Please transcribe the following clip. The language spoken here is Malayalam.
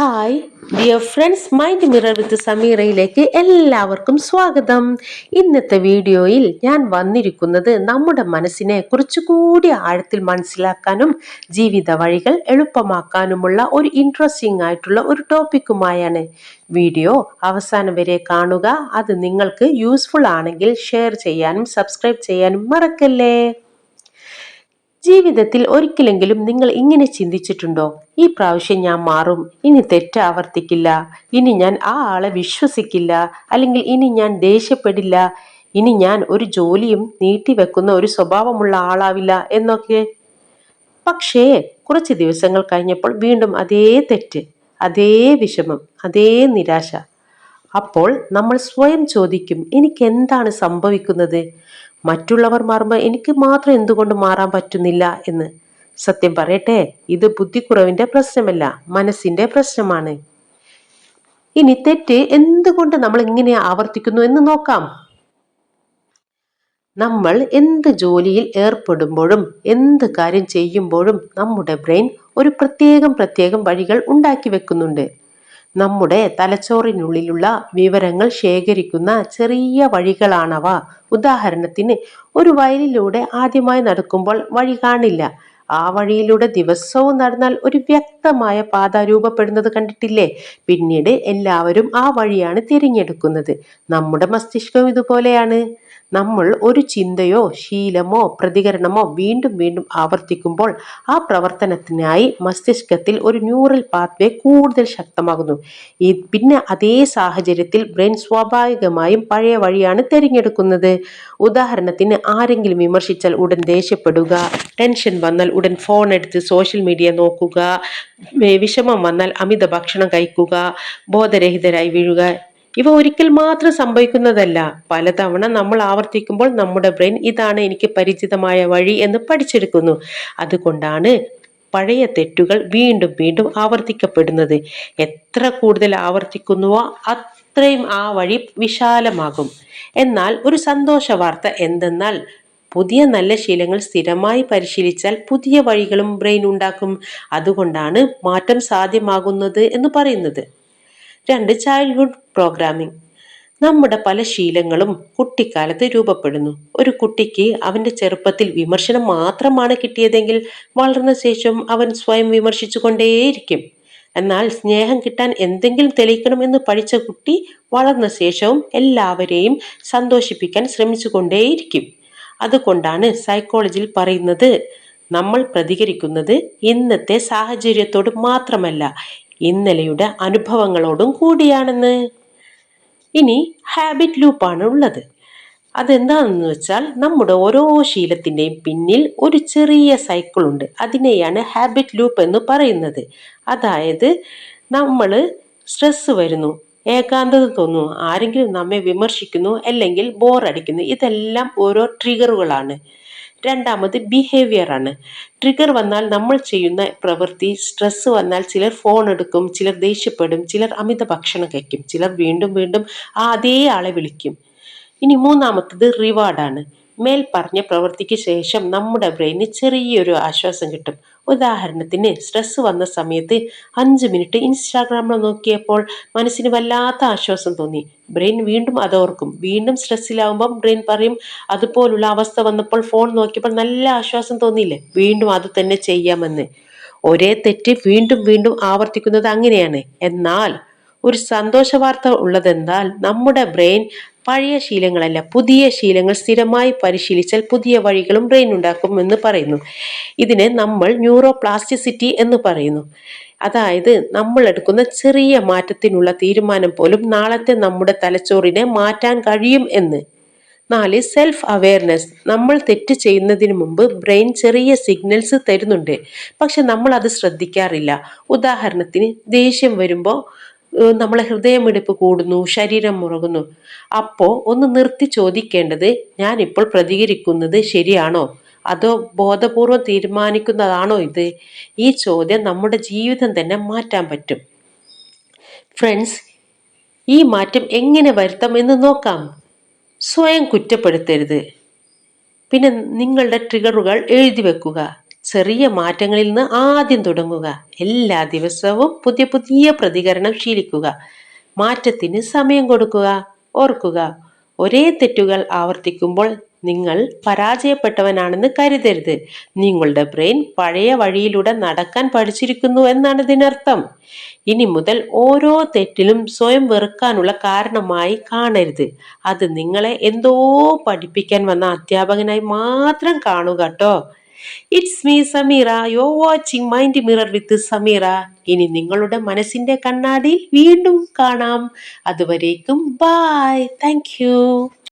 Hi dear friends, mind mirror with സമീറയിലേക്ക് എല്ലാവർക്കും സ്വാഗതം. ഇന്നത്തെ വീഡിയോയിൽ ഞാൻ വന്നിരിക്കുന്നത് നമ്മുടെ മനസ്സിനെ കുറച്ചുകൂടി ആഴത്തിൽ മനസ്സിലാക്കാനും ജീവിത വഴികൾ എളുപ്പമാക്കാനുമുള്ള ഒരു ഇൻട്രസ്റ്റിംഗ് ആയിട്ടുള്ള ഒരു ടോപ്പിക്കുമായാണ്. വീഡിയോ അവസാനം വരെ കാണുക. അത് നിങ്ങൾക്ക് യൂസ്ഫുൾ ആണെങ്കിൽ ഷെയർ ചെയ്യാനും സബ്സ്ക്രൈബ് ചെയ്യാനും മറക്കല്ലേ. ജീവിതത്തിൽ ഒരിക്കലെങ്കിലും നിങ്ങൾ ഇങ്ങനെ ചിന്തിച്ചിട്ടുണ്ടോ? ഈ പ്രാവശ്യം ഞാൻ മാറും, ഇനി തെറ്റ് ആവർത്തിക്കില്ല, ഇനി ഞാൻ ആ ആളെ വിശ്വസിക്കില്ല, അല്ലെങ്കിൽ ഇനി ഞാൻ ദേഷ്യപ്പെടില്ല, ഇനി ഞാൻ ഒരു ജോലിയും നീട്ടിവെക്കുന്ന ഒരു സ്വഭാവമുള്ള ആളാവില്ല എന്നൊക്കെ. പക്ഷേ കുറച്ച് ദിവസങ്ങൾ കഴിഞ്ഞപ്പോൾ വീണ്ടും അതേ തെറ്റ്, അതേ വിഷമം, അതേ നിരാശ. അപ്പോൾ നമ്മൾ സ്വയം ചോദിക്കും, എനിക്ക് എന്താണ് സംഭവിക്കുന്നത്? മറ്റുള്ളവർ മാറുമ്പോൾ എനിക്ക് മാത്രം എന്തുകൊണ്ട് മാറാൻ പറ്റുന്നില്ല എന്ന്. സത്യം പറയട്ടെ, ഇത് ബുദ്ധിക്കുറവിന്റെ പ്രശ്നമല്ല, മനസ്സിന്റെ പ്രശ്നമാണ്. ഇനി തെറ്റ് എന്തുകൊണ്ട് നമ്മൾ ഇങ്ങനെ ആവർത്തിക്കുന്നു എന്ന് നോക്കാം. നമ്മൾ എന്ത് ജോലിയിൽ ഏർപ്പെടുമ്പോഴും എന്ത് കാര്യം ചെയ്യുമ്പോഴും നമ്മുടെ ബ്രെയിൻ ഒരു പ്രത്യേകം വഴികൾ ഉണ്ടാക്കി വെക്കുന്നുണ്ട്. നമ്മുടെ തലച്ചോറിനുള്ളിലുള്ള വിവരങ്ങൾ ശേഖരിക്കുന്ന ചെറിയ വഴികളാണവ. ഉദാഹരണത്തിന്, ഒരു വയലിലൂടെ ആദ്യമായി നടക്കുമ്പോൾ വഴി കാണില്ല. ആ വഴിയിലൂടെ ദിവസവും നടന്നാൽ ഒരു വ്യക്തമായ പാത രൂപപ്പെടുന്നത് കണ്ടിട്ടില്ലേ? പിന്നീട് എല്ലാവരും ആ വഴിയാണ് തിരഞ്ഞെടുക്കുന്നത്. നമ്മുടെ മസ്തിഷ്കം ഇതുപോലെയാണ്. നമ്മൾ ഒരു ചിന്തയോ ശീലമോ പ്രതികരണമോ വീണ്ടും വീണ്ടും ആവർത്തിക്കുമ്പോൾ ആ പ്രവർത്തനത്തിനായി മസ്തിഷ്കത്തിൽ ഒരു ന്യൂറൽ പാത്വേ കൂടുതൽ ശക്തമാകുന്നു. പിന്നെ അതേ സാഹചര്യത്തിൽ ബ്രെയിൻ സ്വാഭാവികമായും പഴയ വഴിയാണ് തിരഞ്ഞെടുക്കുന്നത്. ഉദാഹരണത്തിന്, ആരെങ്കിലും വിമർശിച്ചാൽ ഉടൻ ദേഷ്യപ്പെടുക, ടെൻഷൻ വന്നാൽ ഉടൻ ഫോൺ എടുത്ത് സോഷ്യൽ മീഡിയ നോക്കുക, വിഷമം വന്നാൽ അമിത ഭക്ഷണം കഴിക്കുക, ബോധരഹിതരായി വീഴുക. ഇവ ഒരിക്കൽ മാത്രം സംഭവിക്കുന്നതല്ല. പലതവണ നമ്മൾ ആവർത്തിക്കുമ്പോൾ നമ്മുടെ ബ്രെയിൻ ഇതാണ് എനിക്ക് പരിചിതമായ വഴി എന്ന് പഠിച്ചെടുക്കുന്നു. അതുകൊണ്ടാണ് പഴയ തെറ്റുകൾ വീണ്ടും വീണ്ടും ആവർത്തിക്കപ്പെടുന്നത്. എത്ര കൂടുതൽ ആവർത്തിക്കുന്നുവോ അത്രയും ആ വഴി വിശാലമാകും. എന്നാൽ ഒരു സന്തോഷ വാർത്ത എന്തെന്നാൽ, പുതിയ നല്ല ശീലങ്ങൾ സ്ഥിരമായി പരിശീലിച്ചാൽ പുതിയ വഴികളും ബ്രെയിൻ ഉണ്ടാക്കും. അതുകൊണ്ടാണ് മാറ്റം സാധ്യമാകുന്നത് എന്ന് പറയുന്നത്. 2. Childhood programming. നമ്മുടെ പല ശീലങ്ങളും കുട്ടിക്കാലത്ത് രൂപപ്പെടുന്നു. ഒരു കുട്ടിക്ക് അവന്റെ ചെറുപ്പത്തിൽ വിമർശനം മാത്രമാണ് കിട്ടിയതെങ്കിൽ വളർന്ന ശേഷം അവൻ സ്വയം വിമർശിച്ചു കൊണ്ടേയിരിക്കും. എന്നാൽ സ്നേഹം കിട്ടാൻ എന്തെങ്കിലും തെളിയിക്കണം എന്ന് പഠിച്ച കുട്ടി വളർന്ന ശേഷവും എല്ലാവരെയും സന്തോഷിപ്പിക്കാൻ ശ്രമിച്ചു കൊണ്ടേയിരിക്കും. അതുകൊണ്ടാണ് സൈക്കോളജിയിൽ പറയുന്നത്, നമ്മൾ പ്രതികരിക്കുന്നത് ഇന്നത്തെ സാഹചര്യത്തോട് മാത്രമല്ല, ഇന്നലെയുടെ അനുഭവങ്ങളോടും കൂടിയാണെന്ന്. ഇനി ഹാബിറ്റ് ലൂപ്പാണ് ഉള്ളത്. അതെന്താണെന്ന് വെച്ചാൽ, നമ്മുടെ ഓരോ ശീലത്തിൻ്റെയും പിന്നിൽ ഒരു ചെറിയ സൈക്കിൾ ഉണ്ട്. അതിനെയാണ് ഹാബിറ്റ് ലൂപ്പ് എന്ന് പറയുന്നത്. അതായത്, നമ്മൾ സ്ട്രെസ് വരുന്നു, ഏകാന്തത തോന്നുന്നു, ആരെങ്കിലും നമ്മെ വിമർശിക്കുന്നു, അല്ലെങ്കിൽ ബോറടിക്കുന്നു. ഇതെല്ലാം ഓരോ ട്രിഗറുകളാണ്. രണ്ടാമത് ബിഹേവിയർ ആണ്. ട്രിഗർ വന്നാൽ നമ്മൾ ചെയ്യുന്ന പ്രവൃത്തി. സ്ട്രെസ് വന്നാൽ ചിലർ ഫോൺ എടുക്കും, ചിലർ ദേഷ്യപ്പെടും, ചിലർ അമിത ഭക്ഷണം കഴിക്കും, ചിലർ വീണ്ടും വീണ്ടും അതേ ആളെ വിളിക്കും. ഇനി മൂന്നാമത്തത് റിവാർഡാണ്. മേൽ പറഞ്ഞ പ്രവൃത്തിക്ക് ശേഷം നമ്മുടെ ബ്രെയിന് ചെറിയൊരു ആശ്വാസം കിട്ടും. ഉദാഹരണത്തിന്, സ്ട്രെസ് വന്ന സമയത്ത് 5 മിനിറ്റ് ഇൻസ്റ്റാഗ്രാമിൽ നോക്കിയപ്പോൾ മനസ്സിന് വല്ലാത്ത ആശ്വാസം തോന്നി. ബ്രെയിൻ വീണ്ടും അതോർക്കും. വീണ്ടും സ്ട്രെസ്സിലാവുമ്പം ബ്രെയിൻ പറയും, അതുപോലുള്ള അവസ്ഥ വന്നപ്പോൾ ഫോൺ നോക്കിയപ്പോൾ നല്ല ആശ്വാസം തോന്നിയില്ലേ, വീണ്ടും അത് തന്നെ ചെയ്യാമെന്ന്. ഒരേ തെറ്റ് വീണ്ടും വീണ്ടും ആവർത്തിക്കുന്നത് അങ്ങനെയാണ്. എന്നാൽ ഒരു സന്തോഷ വാർത്ത ഉള്ളതെന്നാൽ, നമ്മുടെ ബ്രെയിൻ പഴയ ശീലങ്ങളല്ല, പുതിയ ശീലങ്ങൾ സ്ഥിരമായി പരിശീലിച്ചാൽ പുതിയ വഴികളും ബ്രെയിൻ ഉണ്ടാക്കും എന്ന് പറയുന്നു. ഇതിനെ നമ്മൾ ന്യൂറോ പ്ലാസ്റ്റിസിറ്റി എന്ന് പറയുന്നു. അതായത്, നമ്മൾ എടുക്കുന്ന ചെറിയ മാറ്റത്തിനുള്ള തീരുമാനം പോലും നാളത്തെ നമ്മുടെ തലച്ചോറിനെ മാറ്റാൻ കഴിയും എന്ന്. 4. Self awareness. നമ്മൾ തെറ്റ് ചെയ്യുന്നതിന് മുമ്പ് ബ്രെയിൻ ചെറിയ സിഗ്നൽസ് തരുന്നുണ്ട്, പക്ഷെ നമ്മൾ അത് ശ്രദ്ധിക്കാറില്ല. ഉദാഹരണത്തിന്, ദേഷ്യം വരുമ്പോൾ നമ്മളെ ഹൃദയമിടിപ്പ് കൂടുന്നു, ശരീരം മുറുകുന്നു. അപ്പോൾ ഒന്ന് നിർത്തി ചോദിക്കേണ്ടത്, ഞാൻ ഇപ്പോൾ പ്രതികരിക്കുന്നത് ശരിയാണോ, അതോ ബോധപൂർവം തീരുമാനിക്കുന്നതാണോ ഇത്? ഈ ചോദ്യം നമ്മുടെ ജീവിതം തന്നെ മാറ്റാൻ പറ്റും. ഫ്രണ്ട്സ്, ഈ മാറ്റം എങ്ങനെ വരുത്താം എന്ന് നോക്കാം. സ്വയം കുറ്റപ്പെടുത്തരുത്. പിന്നെ നിങ്ങളുടെ ട്രിഗറുകൾ എഴുതി വെക്കുക. ചെറിയ മാറ്റങ്ങളിൽ നിന്ന് ആദ്യം തുടങ്ങുക. എല്ലാ ദിവസവും പുതിയ പുതിയ പ്രതികരണം ശീലിക്കുക. മാറ്റത്തിന് സമയം കൊടുക്കുക. ഓർക്കുക, ഒരേ തെറ്റുകൾ ആവർത്തിക്കുമ്പോൾ നിങ്ങൾ പരാജയപ്പെട്ടവനാണെന്ന് കരുതരുത്. നിങ്ങളുടെ ബ്രെയിൻ പഴയ വഴിയിലൂടെ നടക്കാൻ പഠിച്ചിരിക്കുന്നു എന്നാണ് ഇതിനർത്ഥം. ഇനി മുതൽ ഓരോ തെറ്റിലും സ്വയം വെറുക്കാനുള്ള കാരണമായി കാണരുത്. അത് നിങ്ങളെ എന്തോ പഠിപ്പിക്കാൻ വന്ന അധ്യാപകനായി മാത്രം കാണുക കേട്ടോ. It's me Sameera, you are watching mind mirror വിത്ത് സമീറ. ഇനി നിങ്ങളുടെ മനസ്സിന്റെ കണ്ണാടിയിൽ വീണ്ടും കാണാം. അതുവരേക്കും ബൈ. Thank you.